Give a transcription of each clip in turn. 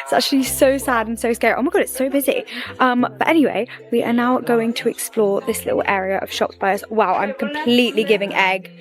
It's actually so sad and so scary. Oh my god, it's so busy. But anyway, we are now going to explore this little area of shops by us. Wow, I'm completely giving egg.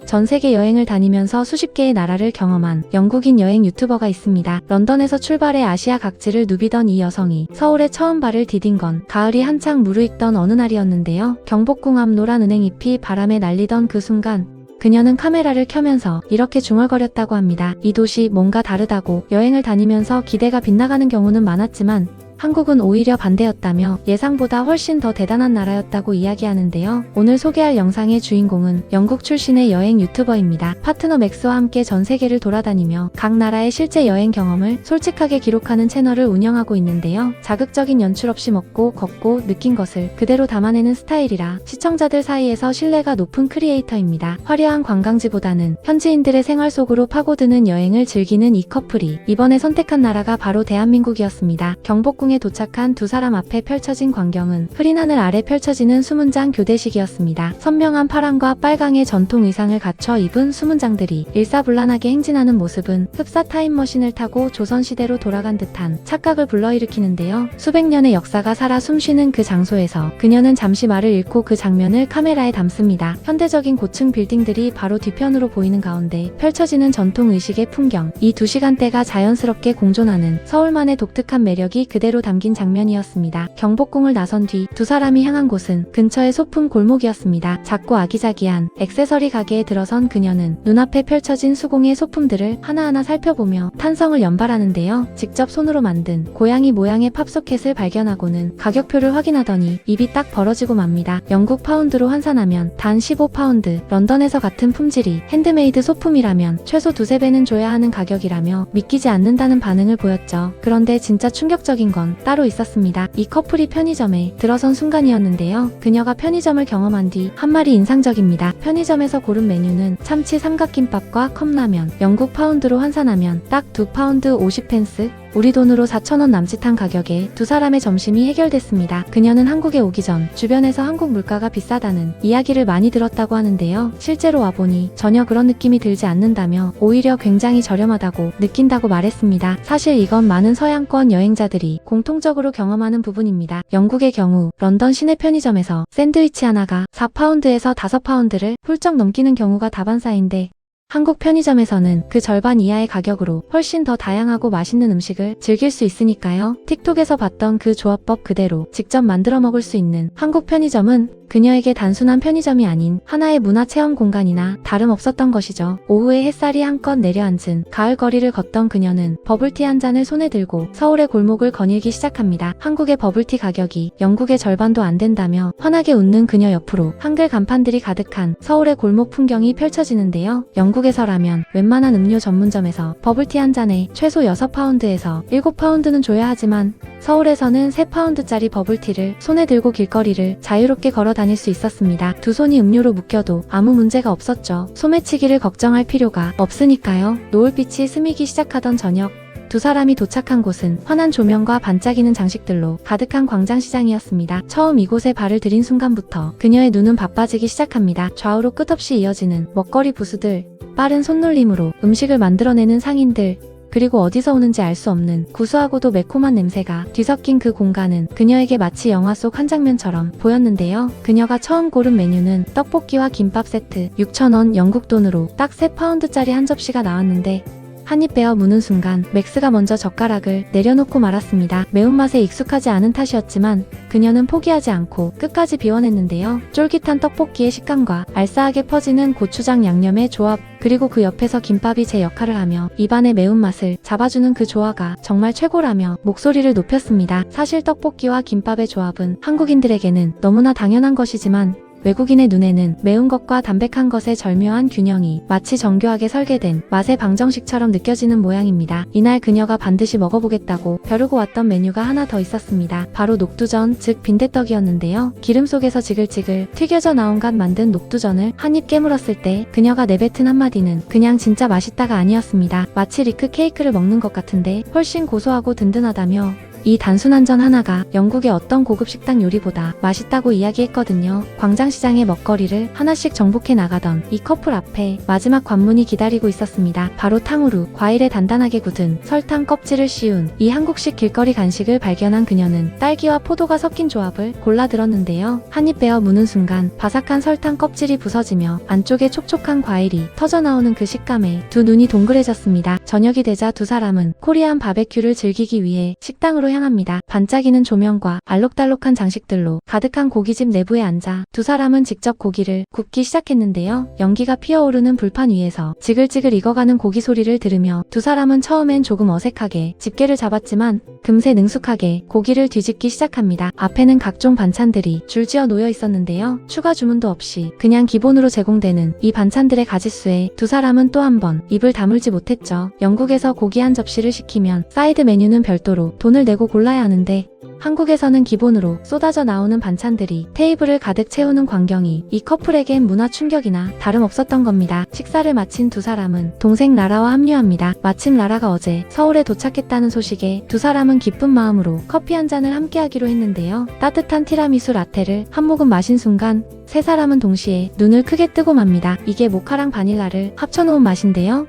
전 세계 여행을 다니면서 수십 개의 나라를 경험한 영국인 여행 유튜버가 있습니다. 런던에서 출발해 아시아 각지를 누비던 이 여성이 서울에 처음 발을 디딘 건 가을이 한창 무르익던 어느 날이었는데요. 경복궁 앞 노란 은행잎이 바람에 날리던 그 순간 그녀는 카메라를 켜면서 이렇게 중얼거렸다고 합니다. 이 도시 뭔가 다르다고. 여행을 다니면서 기대가 빗나가는 경우는 많았지만 한국은 오히려 반대였다며 예상보다 훨씬 더 대단한 나라였다고 이야기하는데요. 오늘 소개할 영상의 주인공은 영국 출신의 여행 유튜버입니다. 파트너 맥스와 함께 전 세계를 돌아다니며 각 나라의 실제 여행 경험을 솔직하게 기록하는 채널을 운영하고 있는데요. 자극적인 연출 없이 먹고 걷고 느낀 것을 그대로 담아내는 스타일이라 시청자들 사이에서 신뢰가 높은 크리에이터입니다. 화려한 관광지보다는 현지인들의 생활 속으로 파고드는 여행을 즐기는 이 커플이 이번에 선택한 나라가 바로 대한민국이었습니다. 경복궁 도착한 두 사람 앞에 펼쳐진 광경은 흐린 하늘 아래 펼쳐지는 수문장 교대식이었습니다. 선명한 파랑과 빨강의 전통 의상을 갖춰 입은 수문장들이 일사불란하게 행진하는 모습은 흡사 타임머신을 타고 조선시대로 돌아간 듯한 착각을 불러일으키는데요. 수백 년의 역사가 살아 숨쉬는 그 장소에서 그녀는 잠시 말을 잃고 그 장면을 카메라에 담습니다. 현대적인 고층 빌딩들이 바로 뒤편으로 보이는 가운데 펼쳐지는 전통 의식의 풍경, 이 두 시간대가 자연스럽게 공존하는 서울만의 독특한 매력이 그대로 담긴 장면이었습니다. 경복궁을 나선 뒤 두 사람이 향한 곳은 근처의 소품 골목이었습니다. 작고 아기자기한 액세서리 가게에 들어선 그녀는 눈앞에 펼쳐진 수공예 소품들을 하나하나 살펴보며 탄성을 연발하는데요. 직접 손으로 만든 고양이 모양의 팝소켓을 발견하고는 가격표를 확인하더니 입이 딱 벌어지고 맙니다. 영국 파운드로 환산하면 단 15파운드, 런던에서 같은 품질이 핸드메이드 소품이라면 최소 두세 배는 줘야 하는 가격이라며 믿기지 않는다는 반응을 보였죠. 그런데 진짜 충격적인 건 따로 있었습니다. 이 커플이 편의점에 들어선 순간이었는데요. 그녀가 편의점을 경험한 뒤 한 말이 인상적입니다. 편의점에서 고른 메뉴는 참치 삼각김밥과 컵라면, 영국 파운드로 환산하면 딱 2파운드 50펜스? 우리 돈으로 4,000원 남짓한 가격에 두 사람의 점심이 해결됐습니다. 그녀는 한국에 오기 전 주변에서 한국 물가가 비싸다는 이야기를 많이 들었다고 하는데요. 실제로 와보니 전혀 그런 느낌이 들지 않는다며 오히려 굉장히 저렴하다고 느낀다고 말했습니다. 사실 이건 많은 서양권 여행자들이 공통적으로 경험하는 부분입니다. 영국의 경우 런던 시내 편의점에서 샌드위치 하나가 4파운드에서 5파운드를 훌쩍 넘기는 경우가 다반사인데 한국 편의점에서는 그 절반 이하의 가격으로 훨씬 더 다양하고 맛있는 음식을 즐길 수 있으니까요. 틱톡에서 봤던 그 조합법 그대로 직접 만들어 먹을 수 있는 한국 편의점은 그녀에게 단순한 편의점이 아닌 하나의 문화 체험 공간이나 다름없었던 것이죠. 오후에 햇살이 한껏 내려앉은 가을 거리를 걷던 그녀는 버블티 한 잔을 손에 들고 서울의 골목을 거닐기 시작합니다. 한국의 버블티 가격이 영국의 절반도 안 된다며 환하게 웃는 그녀 옆으로 한글 간판들이 가득한 서울의 골목 풍경이 펼쳐지는데요. 영국에서라면 웬만한 음료 전문점에서 버블티 한 잔에 최소 6파운드에서 7파운드는 줘야 하지만 서울에서는 3파운드짜리 버블티를 손에 들고 길거리를 자유롭게 걸어 다닐 수 있었습니다. 두 손이 음료로 묶여도 아무 문제가 없었죠. 소매치기를 걱정할 필요가 없으니까요. 노을빛이 스미기 시작하던 저녁, 두 사람이 도착한 곳은 환한 조명과 반짝이는 장식들로 가득한 광장시장이었습니다. 처음 이곳에 발을 들인 순간부터 그녀의 눈은 바빠지기 시작합니다. 좌우로 끝없이 이어지는 먹거리 부스들, 빠른 손놀림으로 음식을 만들어내는 상인들, 그리고 어디서 오는지 알 수 없는 구수하고도 매콤한 냄새가 뒤섞인 그 공간은 그녀에게 마치 영화 속 한 장면처럼 보였는데요. 그녀가 처음 고른 메뉴는 떡볶이와 김밥 세트, 6,000원 영국 돈으로 딱 3파운드짜리 한 접시가 나왔는데 한입 베어 무는 순간 맥스가 먼저 젓가락을 내려놓고 말았습니다. 매운맛에 익숙하지 않은 탓이었지만 그녀는 포기하지 않고 끝까지 비워냈는데요. 쫄깃한 떡볶이의 식감과 알싸하게 퍼지는 고추장 양념의 조합, 그리고 그 옆에서 김밥이 제 역할을 하며 입안의 매운맛을 잡아주는 그 조화가 정말 최고라며 목소리를 높였습니다. 사실 떡볶이와 김밥의 조합은 한국인들에게는 너무나 당연한 것이지만 외국인의 눈에는 매운 것과 담백한 것의 절묘한 균형이 마치 정교하게 설계된 맛의 방정식처럼 느껴지는 모양입니다. 이날 그녀가 반드시 먹어보겠다고 벼르고 왔던 메뉴가 하나 더 있었습니다. 바로 녹두전, 즉 빈대떡이었는데요. 기름 속에서 지글지글 튀겨져 나온 갓 만든 녹두전을 한 입 깨물었을 때 그녀가 내뱉은 한마디는 그냥 진짜 맛있다가 아니었습니다. 마치 리크 케이크를 먹는 것 같은데 훨씬 고소하고 든든하다며 이 단순한 전 하나가 영국의 어떤 고급 식당 요리보다 맛있다고 이야기했거든요. 광장시장의 먹거리를 하나씩 정복해 나가던 이 커플 앞에 마지막 관문이 기다리고 있었습니다. 바로 탕후루, 과일에 단단하게 굳은 설탕 껍질을 씌운 이 한국식 길거리 간식을 발견한 그녀는 딸기와 포도가 섞인 조합을 골라 들었는데요. 한입 베어 무는 순간 바삭한 설탕 껍질이 부서지며 안쪽에 촉촉한 과일이 터져나오는 그 식감에 두 눈이 동그래졌습니다. 저녁이 되자 두 사람은 코리안 바베큐를 즐기기 위해 식당으로 향합니다. 반짝이는 조명과 알록달록한 장식들로 가득한 고깃집 내부에 앉아 두 사람은 직접 고기를 굽기 시작했는데요. 연기가 피어오르는 불판 위에서 지글지글 익어가는 고기 소리를 들으며 두 사람은 처음엔 조금 어색하게 집게를 잡았지만 금세 능숙하게 고기를 뒤집기 시작합니다. 앞에는 각종 반찬들이 줄지어 놓여 있었는데요. 추가 주문도 없이 그냥 기본으로 제공되는 이 반찬들의 가짓수에 두 사람은 또 한 번 입을 다물지 못했죠. 영국에서 고기 한 접시를 시키면 사이드 메뉴는 별도로 돈을 내고 골라야 하는데 한국에서는 기본으로 쏟아져 나오는 반찬들이 테이블을 가득 채우는 광경이 이 커플에겐 문화 충격이나 다름없었던 겁니다. 식사를 마친 두 사람은 동생 라라와 합류합니다. 마침 라라가 어제 서울에 도착했다는 소식에 두 사람은 기쁜 마음으로 커피 한 잔을 함께하기로 했는데요. 따뜻한 티라미수 라테를 한 모금 마신 순간 세 사람은 동시에 눈을 크게 뜨고 맙니다. 이게 모카랑 바닐라를 합쳐놓은 맛인데요.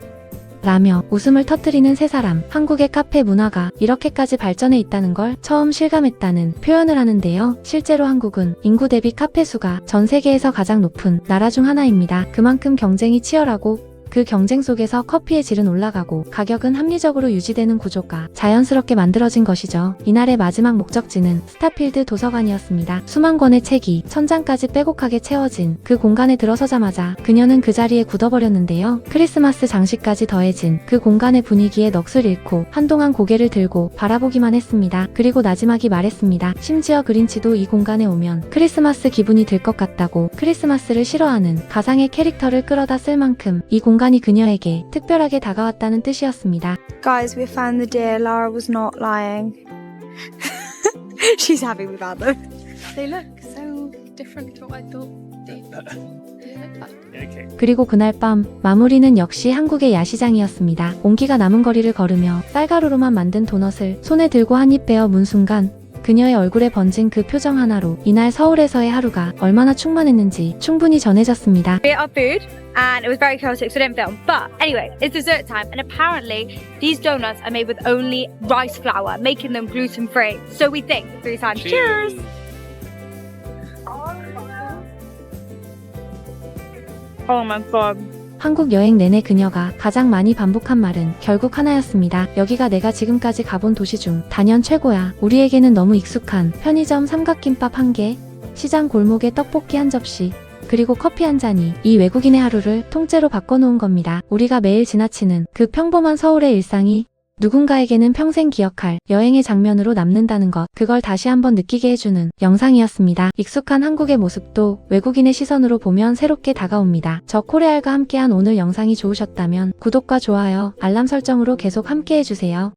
라며 웃음을 터뜨리는 세 사람. 한국의 카페 문화가 이렇게까지 발전해 있다는 걸 처음 실감했다는 표현을 하는데요. 실제로 한국은 인구 대비 카페 수가 전 세계에서 가장 높은 나라 중 하나입니다. 그만큼 경쟁이 치열하고 그 경쟁 속에서 커피의 질은 올라가고 가격은 합리적으로 유지되는 구조가 자연스럽게 만들어진 것이죠. 이날의 마지막 목적지는 스타필드 도서관이었습니다. 수만 권의 책이 천장까지 빼곡하게 채워진 그 공간에 들어서자마자 그녀는 그 자리에 굳어버렸는데요. 크리스마스 장식까지 더해진 그 공간의 분위기에 넋을 잃고 한동안 고개를 들고 바라보기만 했습니다. 그리고 나지막이 말했습니다. 심지어 그린치도 이 공간에 오면 크리스마스 기분이 들 것 같다고. 크리스마스를 싫어하는 가상의 캐릭터를 끌어다 쓸 만큼 이 공간이 그녀에게 특별하게 다가왔다는 뜻이었습니다. Guys, we found the deer. Lara was not lying. She's happy about them. They look so different to what I thought they looked like. 그리고 그날 밤 마무리는 역시 한국의 야시장이었습니다. 온기가 남은 거리를 걸으며 쌀가루로만 만든 도넛을 손에 들고 한 입 베어 문 순간 그녀의 얼굴에 번진 그 표정 하나로 이날 서울에서의 하루가 얼마나 충만했는지 충분히 전해졌습니다. We ate our food and it was very chaotic, so I didn't film. But anyway, it's dessert time, and apparently these donuts are made with only rice flour, making them gluten free. So we think 3 times. Cheers! Oh my god. 한국 여행 내내 그녀가 가장 많이 반복한 말은 결국 하나였습니다. 여기가 내가 지금까지 가본 도시 중 단연 최고야. 우리에게는 너무 익숙한 편의점 삼각김밥 1개, 시장 골목에 떡볶이 한 접시, 그리고 커피 한 잔이 이 외국인의 하루를 통째로 바꿔놓은 겁니다. 우리가 매일 지나치는 그 평범한 서울의 일상이 누군가에게는 평생 기억할 여행의 장면으로 남는다는 것, 그걸 다시 한번 느끼게 해주는 영상이었습니다. 익숙한 한국의 모습도 외국인의 시선으로 보면 새롭게 다가옵니다. 저 코레알과 함께한 오늘 영상이 좋으셨다면 구독과 좋아요, 알람 설정으로 계속 함께 해주세요.